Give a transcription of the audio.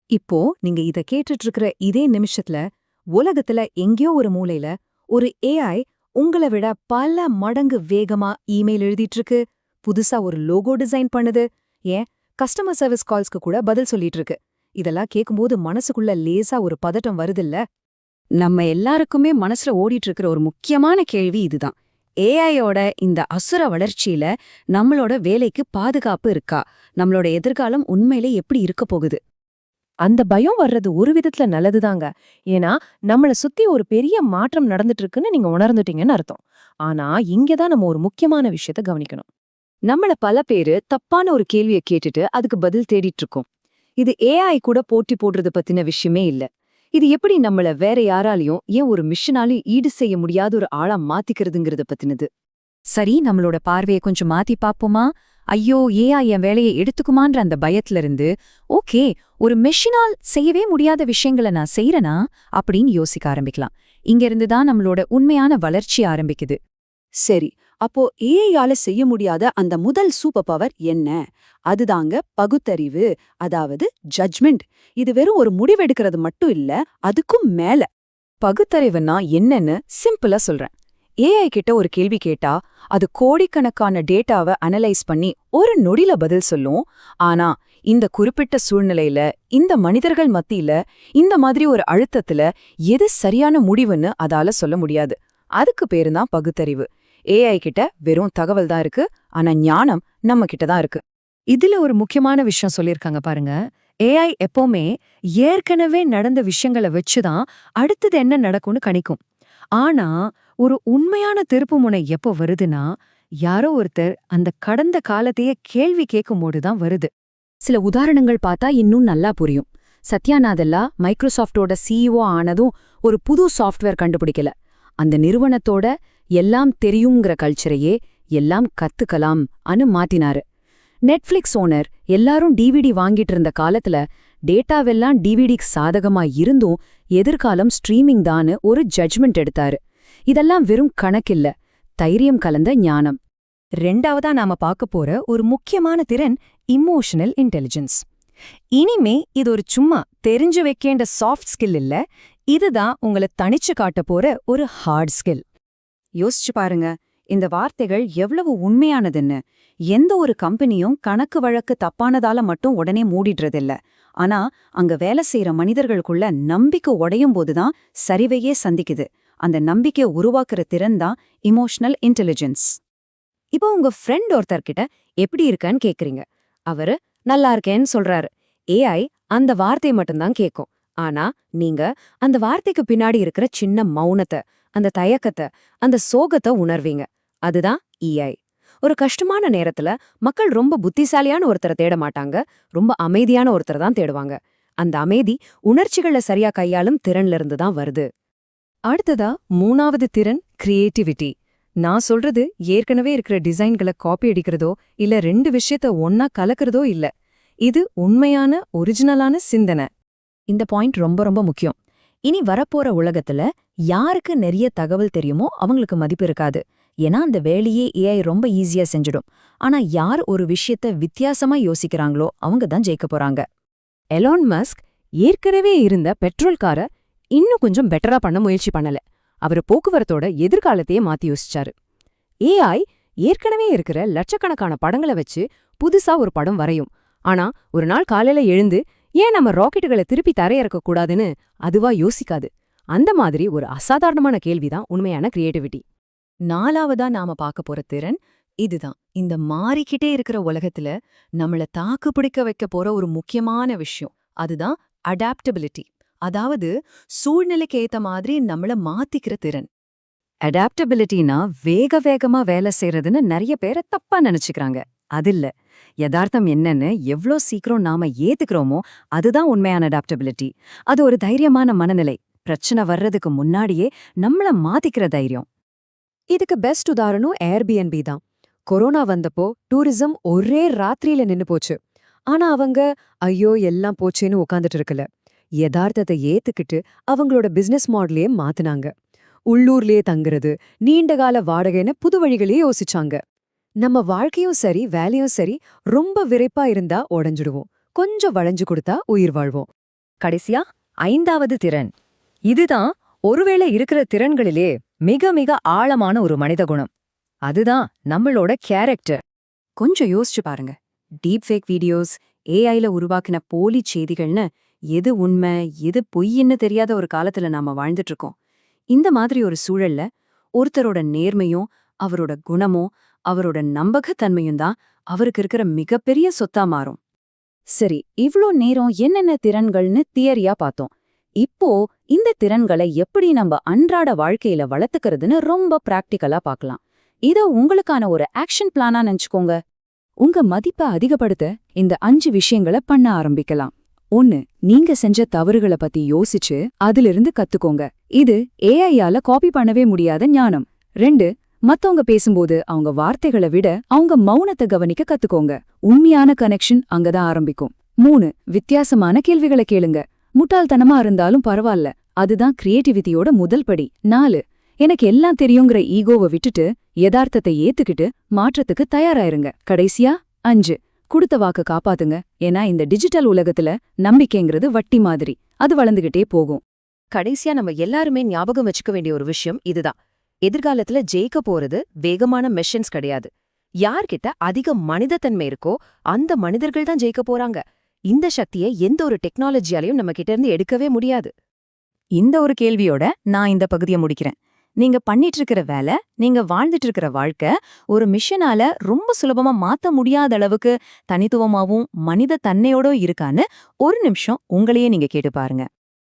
இப்போ நீங்க இத கேட்டுட்டு இருக்கிற இதே நிமிஷத்துல உலகத்துல எங்கேயோ ஒரு மூலையில ஒரு ஏஐ உங்களை விட பல மடங்கு வேகமா இமெயில் எழுதிட்டு இருக்கு, புதுசா ஒரு லோகோ டிசைன் பண்ணுது, ஏன் கஸ்டமர் சர்வீஸ் கால்ஸ்க்கு கூட பதில் சொல்லிட்டு இருக்கு. இதெல்லாம் கேட்கும்போது மனசுக்குள்ள லேசா ஒரு பதட்டம் வருதுல்ல? நம்ம எல்லாருக்குமே மனசுல ஓடிட்டு இருக்கிற ஒரு முக்கியமான கேள்வி இதுதான். ஏஐயோட இந்த அசுர வளர்ச்சியில நம்மளோட வேலைக்கு பாதுகாப்பு இருக்கா? நம்மளோட எதிர்காலம் உண்மையிலே எப்படி இருக்க போகுது? அந்த பயம் வர்றது ஒரு விதத்துல நல்லதுதாங்க. ஏன்னா நம்மள சுத்தி ஒரு பெரிய மாற்றம் நடந்துட்டு இருக்குன்னு நீங்க உணர்ந்துட்டீங்கன்னு அர்த்தம். ஆனா இங்கதான் நம்ம ஒரு முக்கியமான விஷயத்த கவனிக்கணும். நம்மள பல பேரு தப்பான ஒரு கேள்வியை கேட்டுட்டு அதுக்கு பதில் தேடிட்டு இருக்கோம். இது ஏஐ கூட போட்டி போடுறது பத்தின விஷயமே இல்ல. இது எப்படி நம்மள வேற யாராலையும் ஏன் ஒரு மிஷினாலையும் ஈடு செய்ய முடியாத ஒரு ஆளா மாத்திக்கிறதுங்கிறத பத்தினது. சரி, நம்மளோட பார்வையை கொஞ்சம் மாத்தி பாப்போமா? ஐயோ, ஏஐ என் வேலையை எடுத்துக்குமான்ற அந்த பயத்துல இருந்து, ஓகே, ஒரு மெஷினால் செய்யவே முடியாத விஷயங்களை நான் செய்யறனா அப்படின்னு யோசிக்க ஆரம்பிக்கலாம். இங்க இருந்து தான் நம்மளோட உண்மையான வளர்ச்சி ஆரம்பிக்குது. சரி, அப்போ ஏஐயால செய்ய முடியாத அந்த முதல் சூப்பர் பவர் என்ன? அதுதாங்க பகுத்தறிவு, அதாவது ஜட்ஜ்மெண்ட். இது வெறும் ஒரு முடிவெடுக்கிறது மட்டும் இல்ல, அதுக்கும் மேல. பகுத்தறிவுன்னா என்னன்னு சிம்பிளா சொல்றேன். ஏஐ கிட்ட ஒரு கேள்வி கேட்டா அது கோடிக்கணக்கான டேட்டாவை அனலைஸ் பண்ணி ஒரு நொடில பதில் சொல்லும். ஆனா இந்த குறிப்பிட்ட சூழ்நிலையில, இந்த மனிதர்கள் மத்தியில, இந்த மாதிரி ஒரு அழுத்தத்துல எது சரியான முடிவுன்னு அதால சொல்ல முடியாது. அதுக்கு பேரு தான் பகுத்தறிவு. ஏஐ கிட்ட வெறும் தகவல் தான் இருக்கு, ஆனா ஞானம் நம்ம கிட்ட தான் இருக்கு. இதுல ஒரு முக்கியமான விஷயம் சொல்லிருக்காங்க பாருங்க. ஏஐ எப்பவுமே ஏற்கனவே நடந்த விஷயங்களை வச்சுதான் அடுத்தது என்ன நடக்கும்னு கணிக்கும். ஆனா ஒரு உண்மையான திருப்புமுனை எப்போ வருதுன்னா, யாரோ ஒருத்தர் அந்த கடந்த காலத்தையே கேள்வி கேட்கும்போதுதான் வருது. சில உதாரணங்கள் பார்த்தா இன்னும் நல்லா புரியும். சத்யா நாதெல்லா மைக்ரோசாஃப்டோட சிஇஓ ஆனதும் ஒரு புது சாஃப்ட்வேர் கண்டுபிடிக்கல. அந்த நிறுவனத்தோட எல்லாம் தெரியுங்கிற கல்ச்சரையே எல்லாம் கத்துக்கலாம் அனு மாத்தினாரு. நெட்ஃபிளிக்ஸ் ஓனர் எல்லாரும் டிவிடி வாங்கிட்டு இருந்த காலத்துல டேட்டாவெல்லாம் டிவிடிக்கு சாதகமா இருந்தும் எதிர்காலம் ஸ்ட்ரீமிங் தான்னு ஒரு ஜட்ஜ்மெண்ட் எடுத்தாரு. இதெல்லாம் வெறும் கணக்கில்ல, தைரியம் கலந்த ஞானம். ரெண்டாவதா நாம பார்க்க போற ஒரு முக்கியமான திறன் இமோஷனல் இன்டெலிஜென்ஸ். இனிமே இது ஒரு சும்மா தெரிஞ்சு வைக்கேண்ட சாஃப்ட் ஸ்கில் இல்ல, இதுதான் உங்களை தனிச்சு காட்ட போற ஒரு ஹார்ட் ஸ்கில். யோசிச்சு பாருங்க, இந்த வார்த்தைகள் எவ்வளவு உண்மையானதுன்னு. எந்த ஒரு கம்பெனியும் கணக்கு வழக்கு தப்பானதால மட்டும் உடனே மூடிடுறதில்ல. ஆனா அங்க வேலை செய்யற மனிதர்களுக்குள்ள நம்பிக்கை உடையும் போதுதான் சரிவையே சந்திக்குது. அந்த நம்பிக்கையை உருவாக்குற திறன் தான் இமோஷனல் இன்டெலிஜென்ஸ். இப்போ உங்க ஃப்ரெண்ட் ஒருத்தர்கிட்ட எப்படி இருக்கன்னு கேக்குறீங்க. அவரு நல்லா இருக்கேன்னு சொல்றாரு. ஏஐ அந்த வார்த்தை மட்டும்தான் கேட்கும். ஆனா நீங்க அந்த வார்த்தைக்கு பின்னாடி இருக்கிற சின்ன மௌனத்தை, அந்த தயக்கத்தை, அந்த சோகத்தை உணர்வீங்க. அதுதான் இஐ. ஒரு கஷ்டமான நேரத்துல மக்கள் ரொம்ப புத்திசாலியான ஒருத்தரை தேட மாட்டாங்க, ரொம்ப அமைதியான ஒருத்தரை தான் தேடுவாங்க. அந்த அமைதி உணர்ச்சிகளை சரியா கையாளும் திறன்ல இருந்து தான் வருது. அடுத்ததா மூணாவது திறன் கிரியேட்டிவிட்டி. நான் சொல்றது ஏற்கனவே இருக்கிற டிசைன்களை காப்பி அடிக்கிறதோ இல்ல ரெண்டு விஷயத்த ஒன்னா கலக்கிறதோ இல்ல. இது உண்மையான ஒரிஜினலான சிந்தனை. இந்த பாயிண்ட் ரொம்ப ரொம்ப முக்கியம். இனி வரப்போற உலகத்துல யாருக்கு நிறைய தகவல் தெரியுமோ அவங்களுக்கு மதிப்பு இருக்காது. ஏன்னா அந்த வேலையே ஏஐ ரொம்ப ஈஸியா செஞ்சிடும். ஆனா யார் ஒரு விஷயத்த வித்தியாசமா யோசிக்கிறாங்களோ அவங்க தான் ஜெயிக்க போறாங்க. எலான் மஸ்க் ஏற்கனவே இருந்த பெட்ரோல் காரை இன்னும் கொஞ்சம் பெட்டரா பண்ண முயற்சி பண்ணல. அவரு போக்குவரத்தோட எதிர்காலத்தையே மாத்தி யோசிச்சாரு. ஏஐ ஏற்கனவே இருக்கிற லட்சக்கணக்கான படங்களை வச்சு புதுசா ஒரு படம் வரையும். ஆனா ஒரு நாள் காலையில எழுந்து ஏன் நம்ம ராக்கெட்டுகளை திருப்பி தரையிறக்க கூடாதுன்னு அதுவா யோசிக்காது. அந்த மாதிரி ஒரு அசாதாரணமான கேள்விதான் உண்மையான கிரியேட்டிவிட்டி. நாலாவதா நாம பார்க்க போற திறன் இதுதான். இந்த மாறிக்கிட்டே இருக்கிற உலகத்துல நம்மள தாக்கு பிடிக்க வைக்க போற ஒரு முக்கியமான விஷயம். அதுதான் அடாப்டபிலிட்டி. அதாவது சூழ்நிலைக்கு ஏத்த மாதிரி நம்மள மாத்திக்கிற திறன். அடாப்டபிலிட்டினா வேக வேகமா வேலை செய்யறதுன்னு நிறைய பேரை தப்பா நினைச்சுக்கிறாங்க. அதில்ல. யதார்த்தம் என்னன்னு எவ்ளோ சீக்கிரம் நாம ஏத்துக்கிறோமோ அதுதான் உண்மையான அடாப்டபிலிட்டி. அது ஒரு தைரியமான மனநிலை. பிரச்சனை வர்றதுக்கு முன்னாடியே நம்மள மாத்திக்கிற தைரியம். இதுக்கு பெஸ்ட் உதாரணம் ஏர்பிஎன்பி தான். கொரோனா வந்தப்போ டூரிசம் ஒரே ராத்திரியில நின்னு போச்சு. ஆனா அவங்க ஐயோ எல்லாம் போச்சேன்னு உட்காந்துட்டு இருக்கல. யதார்த்தத்தை ஏத்துக்கிட்டு அவங்களோட பிசினஸ் மாடலையே மாத்துனாங்க. உள்ளூர்லயே தங்குறது, நீண்டகால வாடகைன்னு புது வழிகளையே யோசிச்சாங்க. நம்ம வாழ்க்கையும் சரி வேலையும் சரி ரொம்ப விரைப்பா இருந்தா உடைஞ்சிடுவோம். கொஞ்சம் வளைஞ்சு கொடுத்தா உயிர் வாழ்வோம். கடைசியா 5வது திறன். இதுதான் ஒருவேளை இருக்கிற திறன்களிலே மிக மிக ஆழமான ஒரு மனித குணம். அதுதான் நம்மளோட கேரக்டர். கொஞ்சம் யோசிச்சு பாருங்க. டீப் ஃபேக் வீடியோஸ், ஏஐல உருவாக்கின போலி செய்திகள்னு எது உண்மை எது பொய்ன்னு தெரியாத ஒரு காலத்துல நாம வாழ்ந்துட்டு இருக்கோம். இந்த மாதிரி ஒரு சூழல்ல ஒருத்தரோட நேர்மையும் அவரோட குணமும் அவரோட நம்பகத்தன்மையும் தான் அவருக்கு இருக்கிற மிகப்பெரிய சொத்தா மாறும். சரி, இவ்ளோ நேரம் என்னென்ன திறன்கள்னு தியரியா பார்த்தோம். இப்போ இந்த திறன்களை எப்படி நம்ம அன்றாட வாழ்க்கையில வளர்த்துக்கிறதுன்னு ரொம்ப பிராக்டிக்கலா பார்க்கலாம். இத உங்களுக்கான ஒரு ஆக்ஷன் பிளானா நினைச்சுக்கோங்க. உங்க மதிப்பை அதிகப்படுத்த இந்த 5 விஷயங்களை பண்ண ஆரம்பிக்கலாம். 1. நீங்க செஞ்ச தவறுகளை பத்தி யோசிச்சு அதிலிருந்து கத்துக்கோங்க. இது ஏஐயால காப்பி பண்ணவே முடியாத ஞானம். 2. மத்தவங்க பேசும்போது அவங்க வார்த்தைகளை விட அவங்க மௌனத்தை கவனிக்க கத்துக்கோங்க. உண்மையான கனெக்ஷன் அங்கதான் ஆரம்பிக்கும். 3. வித்தியாசமான கேள்விகளை கேளுங்க. முட்டாள்தனமா இருந்தாலும் பரவாயில்ல, அதுதான் கிரியேட்டிவிட்டியோட முதல் படி. 4. எனக்கு எல்லாம் தெரியுங்கிற ஈகோவை விட்டுட்டு யதார்த்தத்தை ஏத்துக்கிட்டு மாற்றத்துக்கு தயாராயிருங்க. கடைசியா 5. குடுத்த வாக்க காப்பாத்துங்க. ஏன்னா இந்த டிஜிட்டல் உலகத்துல நம்பிக்கைங்கிறது வட்டி மாதிரி, அது வளர்ந்துகிட்டே போகும். கடைசியா நம்ம எல்லாருமே ஞாபகம் வச்சுக்க வேண்டிய ஒரு விஷயம் இதுதான். எதிர்காலத்துல ஜெயிக்க போறது வேகமான மெஷின்ஸ் கிடையாது. யார்கிட்ட அதிக மனிதத்தன்மை இருக்கோ அந்த மனிதர்கள் தான் ஜெயிக்க போறாங்க. இந்த சக்தியை எந்த ஒரு டெக்னாலஜியாலையும் நம்ம கிட்ட இருந்து எடுக்கவே முடியாது. இந்த ஒரு கேள்வியோட நான் இந்த பகுதியை முடிக்கிறேன். நீங்க பண்ணிட்டு இருக்கிற வேலை, நீங்க வாழ்ந்துட்டு இருக்கிற வாழ்க்கை ஒரு மிஷனால ரொம்ப சுலபமா மாத்த முடியாத அளவுக்கு தனித்துவமாவும் மனித தன்மையோட இருக்கான்னு ஒரு நிமிஷம் உங்களையே நீங்க கேட்டு பாருங்க.